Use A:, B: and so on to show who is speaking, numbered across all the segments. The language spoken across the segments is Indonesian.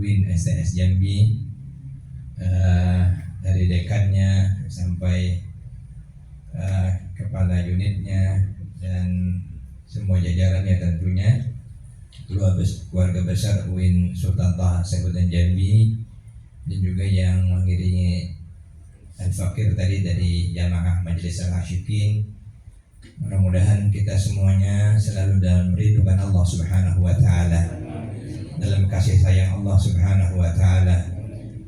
A: UIN STS Jambi, dari dekannya sampai kepala unitnya dan semua jajarannya tentunya, keluarga besar UIN Sultan Taha Saifuddin Jambi, dan juga yang mengiringi Al-Fakir tadi dari Jamaah Majelis Al-Asyikin. Mudah-mudahan kita semuanya selalu dalam ridhoan Allah Subhanahu wa taala, dalam kasih sayang Allah Subhanahu wa taala,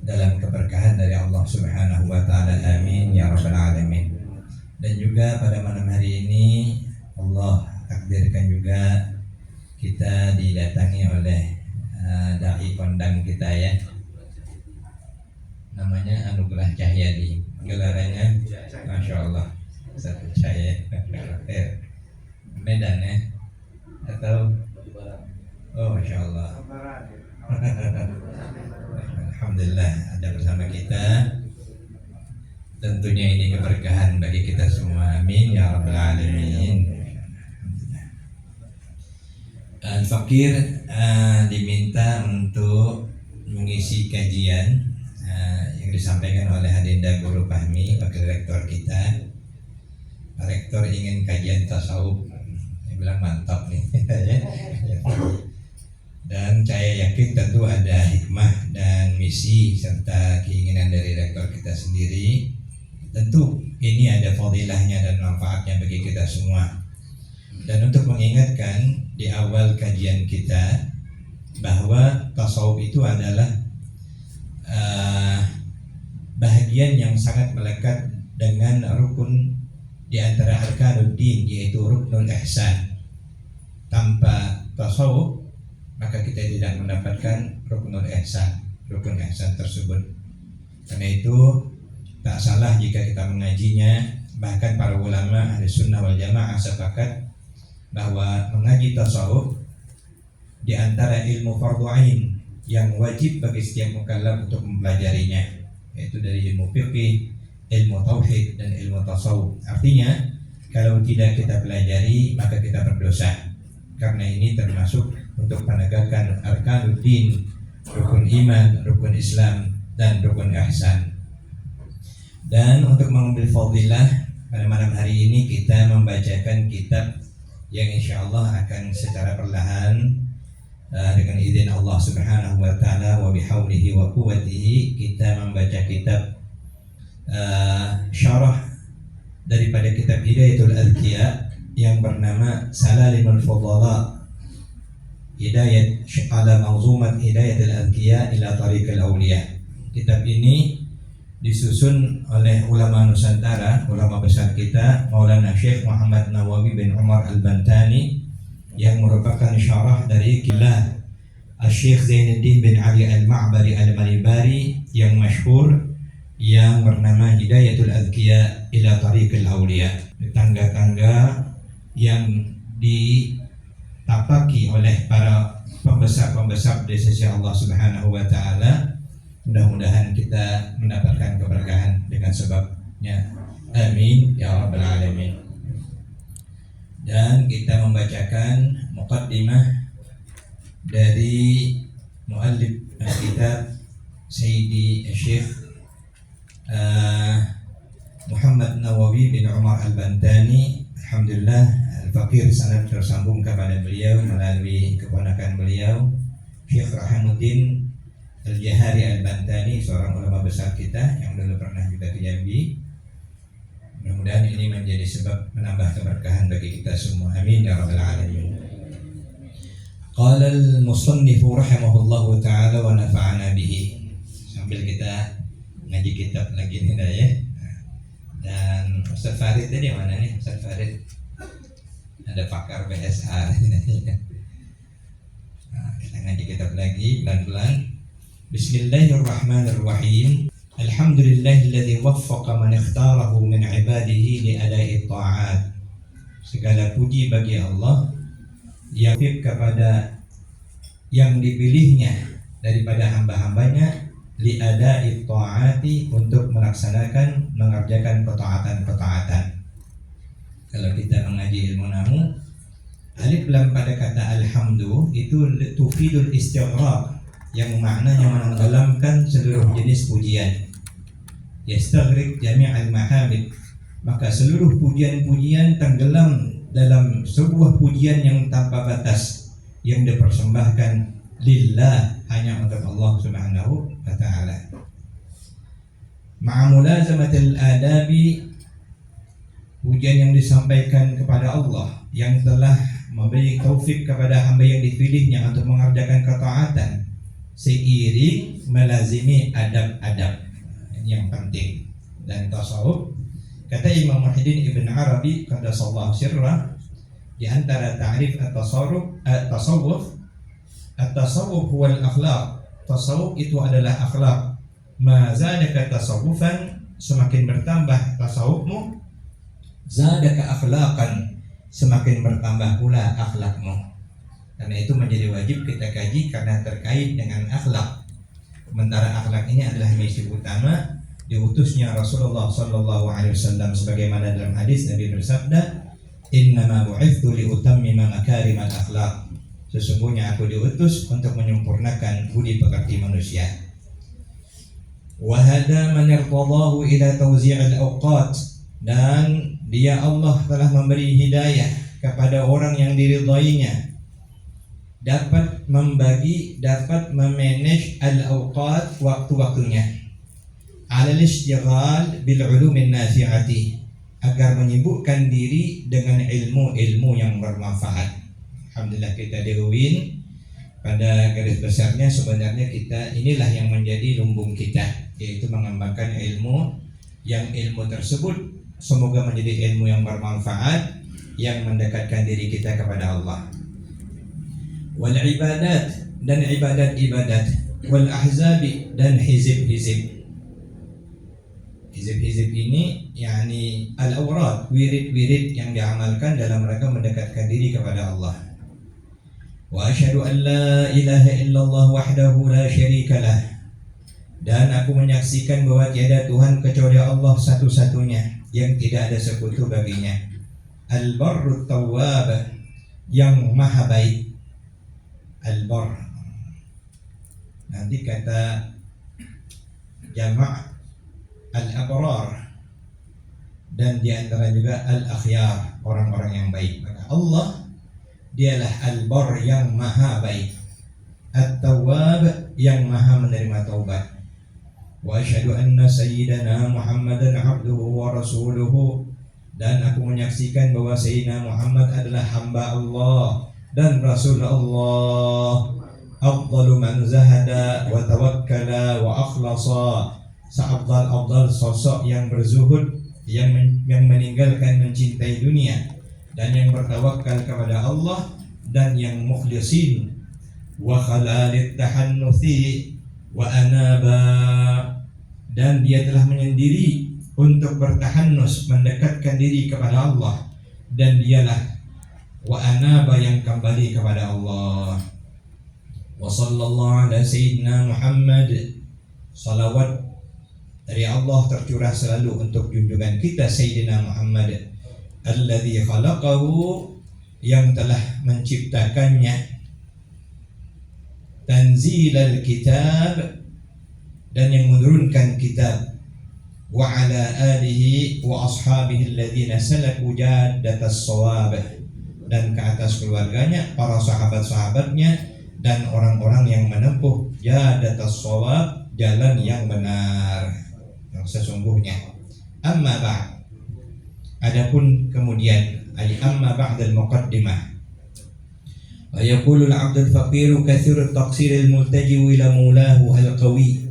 A: dalam keberkahan dari Allah Subhanahu wa taala. Amin ya rabbal alamin. Dan juga pada malam hari ini Allah takdirkan juga kita didatangi oleh dai kondang kita ya. Namanya Anugerah Cahyadi. Gelarannya Masya Allah satu cahaya Medan ya, atau oh Masya Allah. Alhamdulillah ada bersama kita. Tentunya ini keberkahan bagi kita semua. Amin ya rabbal alamin. Al-Fakir diminta untuk mengisi kajian yang disampaikan oleh Adinda Guru Fahmi, Wakil Rektor kita. Pak Rektor ingin kajian tasawuf, saya bilang mantap nih dan saya yakin tentu ada hikmah dan misi serta keinginan dari Rektor kita sendiri. Tentu ini ada fadilahnya dan manfaatnya bagi kita semua. Dan untuk mengingatkan di awal kajian kita bahwa tasawuf itu adalah bahagian yang sangat melekat dengan rukun di antara arkanuddin, yaitu ruknul ihsan. Tanpa tasawuf maka kita tidak mendapatkan ruknul ihsan, rukun ihsan tersebut. Karena itu tak salah jika kita mengajinya. Bahkan para ulama ahli sunnah wal jamaah sepakat bahwa mengaji tasawuf di antara ilmu fardhu ain yang wajib bagi setiap mukallaf untuk mempelajarinya, yaitu dari ilmu fiqih, ilmu tauhid dan ilmu tasawuf. Artinya kalau tidak kita pelajari maka kita berdosa, karena ini termasuk untuk penegakan arkanuddin, rukun iman, rukun Islam dan rukun ihsan. Dan untuk mengambil fadilah pada malam hari ini kita membacakan kitab yang insyaallah akan secara perlahan dengan izin Allah Subhanahu wa taala wa bihaulihi wa quwwatihi kita membaca kitab syarah daripada kitab Hidayatul Adkiya yang bernama Salalimul Fudala, Hidayat ala Manzumat Hidayatul Adkiya ila Tariqil Awliya. Kitab ini disusun oleh ulama Nusantara, ulama besar kita, Maulana Syekh Muhammad Nawawi bin Umar Al-Bantani, yang merupakan syarah dari kilah Syekh Zainuddin bin Ali Al-Ma'bari Al-Malibari yang masyhur, yang bernama Hidayatul Adkiya ila Tariqil Awliya. Tangga-tangga yang ditapaki oleh para pembesar-pembesar di sisi Allah Subhanahu wa taala. Mudah-mudahan kita mendapatkan keberkahan dengan sebabnya. Amin ya rabbal alamin. Dan kita membacakan muqaddimah dari muallif kitab Sayyidi Syekh Muhammad Nawawi bin Umar Al-Bantani. Alhamdulillah Al-Fakir sangat tersambung kepada beliau melalui keponakan beliau Syekh Rahamuddin Al-Jahari Al-Bantani, seorang ulama besar kita yang dulu pernah juga ke Jambi. Mudah-mudahan ini menjadi sebab menambah keberkahan bagi kita semua. Amin ya rabbal alamin. Qala al-musannif rahimahullahu ta'ala wa nafa'ana bihi. Sambil kita ngaji kitab lagi nih ya. Dan Ustaz Farid tadi mana nih? Ustaz Farid ada pakar BSA. Nah, kita ngaji kitab lagi pelan-pelan. Bismillahirrahmanirrahim. Alhamdulillahilladzi waffaqa man ikhtarahu min ibadihi li ada'i ta'at. Segala puji bagi Allah yang kepada yang dipilihnya daripada hamba-hambanya li ada'i ta'ati, untuk melaksanakan, mengerjakan ketaatan-ketaatan. Kalau kita mengaji ilmu nahwu, alif lam pada kata alhamdu itu tufidul istighraq, yang maknanya menenggelamkan seluruh jenis pujian. Yastaghriq jami'al mahamid, maka seluruh pujian-pujian tenggelam dalam sebuah pujian yang tanpa batas yang dipersembahkan lillah, hanya untuk Allah Subhanahu wa taala. Ma'amulazamatil adabi, pujian yang disampaikan kepada Allah yang telah memberi taufik kepada hamba yang dipilihnya untuk mengerjakan ketaatan seiring melazimi adab-adab. Ini yang penting. Dan tasawuf, kata Imam Muhyiddin Ibn Arabi qaddasallahu sirrah, di antara ta'rif at-tasawuf huwa al-akhlaq. Tasawuf itu adalah akhlak. Ma zadaka tasawufan, semakin bertambah tasawufmu, zadaka akhlaqan, semakin bertambah pula akhlakmu. Karena itu menjadi wajib kita kaji karena terkait dengan akhlak. Sementara akhlak ini adalah misi utama diutusnya Rasulullah sallallahu alaihi wasallam, sebagaimana dalam hadis Nabi bersabda, "Innama bu'itsu liutammima makarimal akhlaq." Sesungguhnya aku diutus untuk menyempurnakan budi pekerti manusia. Wa hada man irtadahu ila tawzi'il awqat, dan dia Allah telah memberi hidayah kepada orang yang diridainya dapat membagi, dapat memanage al-awqat, waktu-waktunya, alal istighal bil ulumin nafi'ati, agar menyibukkan diri dengan ilmu-ilmu yang bermanfaat. Alhamdulillah kita di UIN, pada garis besarnya sebenarnya kita inilah yang menjadi lumbung kita, yaitu mengembangkan ilmu, yang ilmu tersebut semoga menjadi ilmu yang bermanfaat, yang mendekatkan diri kita kepada Allah. Wal ibadat, dan ibadat-ibadat, wal ahzabi, dan hizib-hizib. Hizib-hizib ini yakni al-awrad, wirid-wirid yang diamalkan dalam rangka mendekatkan diri kepada Allah. Wa asyhadu an la ilaha illallah wahdahu la syarika lah, dan aku menyaksikan bahwa tiada Tuhan kecuali Allah satu-satunya yang tidak ada sekutu baginya. Al-barrut tawwab, yang maha baik. Al-barr, nanti kata jama' al-abrar, dan diantara juga al-akhyar, orang-orang yang baik. Maka Allah dialah al-barr, yang maha baik, at-tawwab, yang maha menerima taubat. Wa asyhadu anna sayyidana Muhammadan abduhu wa rasuluhu, dan aku menyaksikan bahwa Sayyidina Muhammad adalah hamba Allah dan Rasul Allah. Afdalu man zahada wa tawakkala wa akhlasa, seafdal-afdal sosok yang berzuhud, yang meninggalkan mencintai dunia, dan yang bertawakal kepada Allah, dan yang mukhlisin. Wa khalalit tahannuthi wa anaba, dan dia telah menyendiri untuk bertahannus, mendekatkan diri kepada Allah, dan dialah wa anaba, yang kembali kepada Allah. Wa sallallahu ala sayyidina Muhammad, salawat dari Allah tercurah selalu untuk junjungan kita Sayyidina Muhammad, alladzi khalaqahu, yang telah menciptakannya, tanzilal kitab, dan yang menurunkan kitab, wa ala alihi wa ashabihi alladhina salaku jaddatas shawab, dan ke atas keluarganya, para sahabat-sahabatnya, dan orang-orang yang menempuh jaddatas shawab, jalan yang benar, yang sesungguhnya. Amma ba'd, adapun kemudian, ay amma ba'dal muqaddimah, wa yaqulu al-'abdul faqiru katsiru at-taqsir al-multaji ila maulahu al-qawi,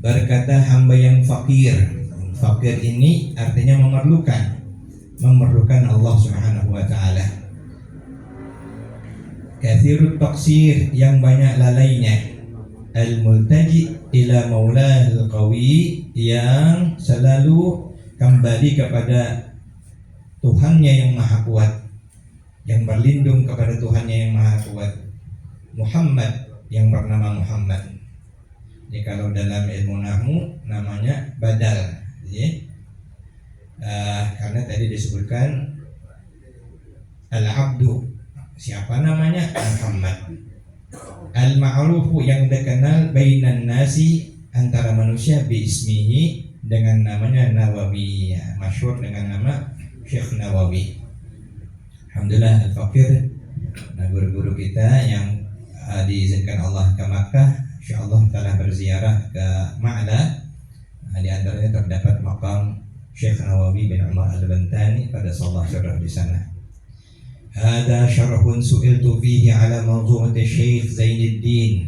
A: berkata hamba yang fakir. Fakir ini artinya memerlukan Allah Subhanahu wa taala. Katsirut taqsir, yang banyak lalainya. Al-multaji ila maulahil qawi, yang selalu kembali kepada Tuhannya yang maha kuat, yang berlindung kepada Tuhannya yang maha kuat. Muhammad, yang bernama Muhammad. Jadi kalau dalam ilmu nahwu namanya badal, ya. Karena tadi disebutkan al-abdu, siapa namanya? Muhammad. Al-ma'rufu yang dikenal bainan nasi antara manusia bi ismihi dengan namanya Nawawi, ya, masyhur dengan nama Syekh Nawawi. Alhamdulillah al-faqir, nah guru-guru kita yang diizinkan Allah ke Makkah, insyaallah telah berziarah ke Ma'la. Di antaranya terdapat makam Syekh Nawawi bin Umar al-Bantani pada salat syarah di sana. Hada syarhun su'iltu fihi ala manzumati Syekh Zainuddin.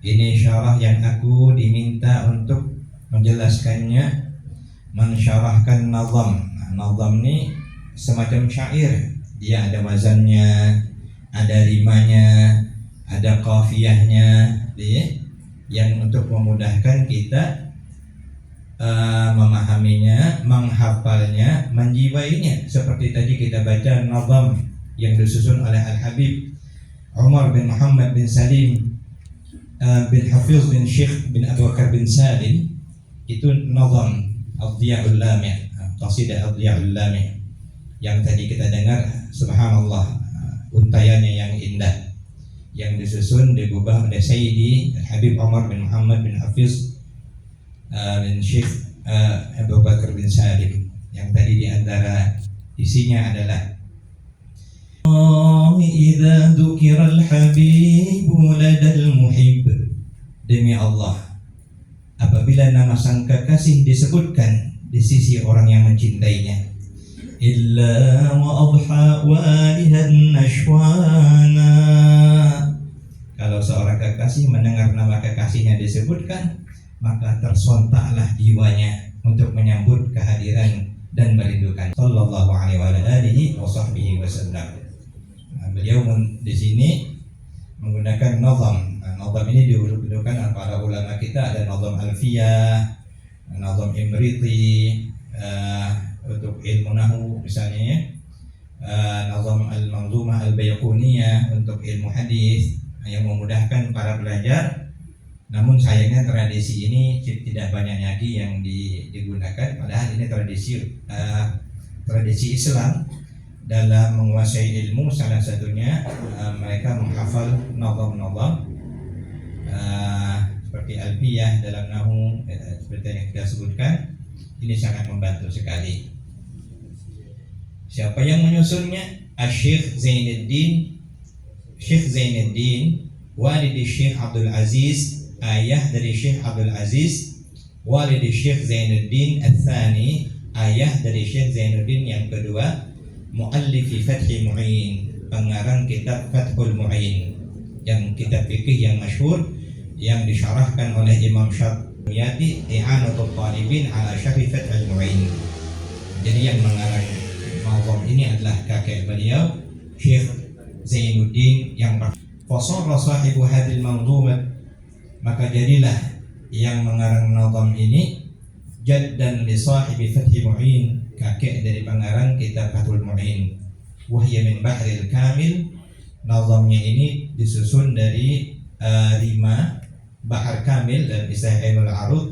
A: Ini syarah yang aku diminta untuk menjelaskannya, mensyarahkan nazam. Nazam ini semacam syair. Dia ada wazannya, ada rimanya, ada qafiyahnya, yang untuk memudahkan kita memahaminya, menghafalnya, menjiwainya. Seperti tadi kita baca nazam yang disusun oleh Al-Habib Umar bin Muhammad bin Salim bin Hafiz bin Syekh bin Abu Bakar bin Salim, itu nazam Ad-Diya'ul Lami', qasidah Ad-Diya'ul Lami' yang tadi kita dengar. Subhanallah, untaiannya yang indah, yang disusun digubah oleh Sayyidi Al-Habib Umar bin Muhammad bin Hafiz bin Syekh Abu Bakar bin Salim, yang tadi di antara isinya adalah idza dzukira al-habib ladal muhib. Demi Allah, apabila nama sang kekasih disebutkan di sisi orang yang mencintainya, illa wa adha walihan nashwana. Kalau seorang kekasih mendengar nama kekasihnya disebutkan, maka tersontaklah jiwanya untuk menyambut kehadiran dan merindukan. Sallallahu alaihi wasallam. Beliau di sini menggunakan nazam. Nazam ini diurutan para ulama kita, ada nazam alfiyah, nazam imriti untuk ilmu nahwu misalnya, nazam al-manzumah al-bayquniyah untuk ilmu hadis yang memudahkan para belajar. Namun sayangnya tradisi ini tidak banyak lagi yang digunakan, padahal ini tradisi Islam dalam menguasai ilmu. Salah satunya mereka menghafal nazam-nazam seperti alfiyah dalam nahwu, seperti yang kita sebutkan. Ini sangat membantu sekali. Siapa yang menyusunnya? Syekh Zainuddin. Syekh Zainuddin walidi Syekh Abdul Aziz, ayah dari Syekh Abdul Aziz. Walidi Syekh Zainuddin Al-Thani, ayah dari Syekh Zainuddin yang kedua. Muallifi Fathul Mu'in, pengarang kitab Fathul Mu'in, yang kitab fikih yang masyhur yang disyarahkan oleh Imam Syafi'i, I'anatul Talibin ala Syarhi Fathul Mu'in. Jadi yang mengarang nazam ini adalah kakek beliau, Syekh Zainuddin yang fasara sahibu hadil manzumat. Maka jadilah yang mengarang nazam ini jaddan li sahibi Fathul Mu'in, kakek dari pengarang kitab Fathul Mu'in. Wahya min Bahril Kamil. Nazamnya ini disusun dari rima Bahar Kamil. Dan istilah ilmu al-arud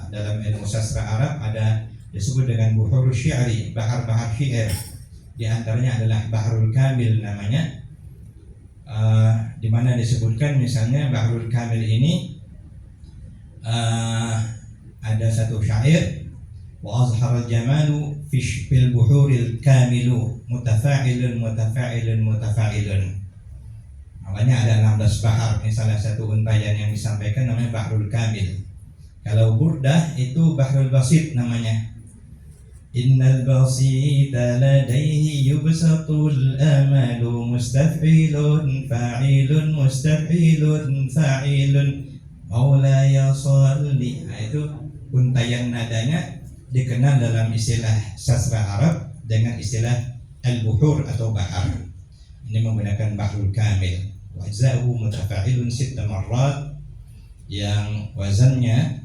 A: dalam ilmu sastra Arab ada disebut dengan buhur syi'ri, bahar-bahar syair. Di antaranya adalah Bahrul Kamil namanya, di mana disebutkan misalnya Bahrul Kamil ini ada satu syair, wa azharul jamalu fil buhuril kamilu mutafa'ilun mutafa'ilun mutafa'ilun. Makanya ada 16 bahar. Ini salah satu untaian yang disampaikan namanya Bahrul Kamil. Kalau burdah itu Bahrul Basit namanya. Innal basita ladaihi yubsatul amalu mustaf'ilun fa'ilun mustaf'ilun fa'ilun maulaya salli. Nah, itu untaian nadanya dikenal dalam istilah sastra Arab dengan istilah al-buhur atau bahar. Ini menggunakan Bahrul Kamil. Wazahu mutafa'ilun 6 marrat, yang wazannya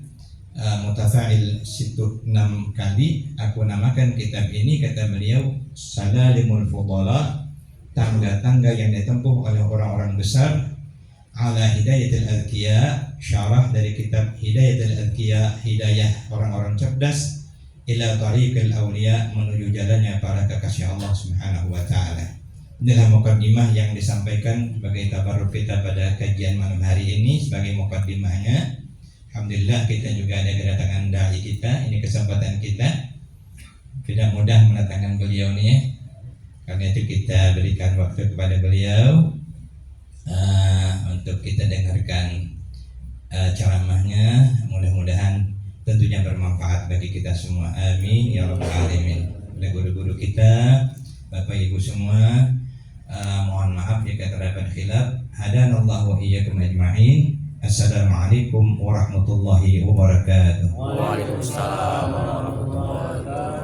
A: mutafa'il 6 kali. Aku namakan kitab ini, kata beliau, Salalimul Fudala, tangga-tangga yang ditempuh oleh orang-orang besar, ala Hidayatul Adkiya, syarah dari kitab Hidayatul Adkiya, hidayah orang-orang cerdas, ila tariqil awliya, menuju jalannya para kekasih Allah Subhanahu wa taala. Inilah mukaddimah yang disampaikan sebagai tabarruk kita pada kajian malam hari ini. Sebagai mukaddimahnya, alhamdulillah kita juga ada kedatangan dai kita. Ini kesempatan kita. Tidak mudah mendatangkan beliau nih ya. Karena itu kita berikan waktu kepada beliau untuk kita dengarkan ceramahnya. Mudah-mudahan tentunya bermanfaat bagi kita semua. Amin ya rabbal alamin. Oleh guru-guru kita, Bapak Ibu semua, mohon maaf jika terdapat khilaf. Hadanallahu wa iyyakum ajma'in. Assalamualaikum warahmatullahi wabarakatuh.
B: Waalaikumsalam warahmatullahi wabarakatuh.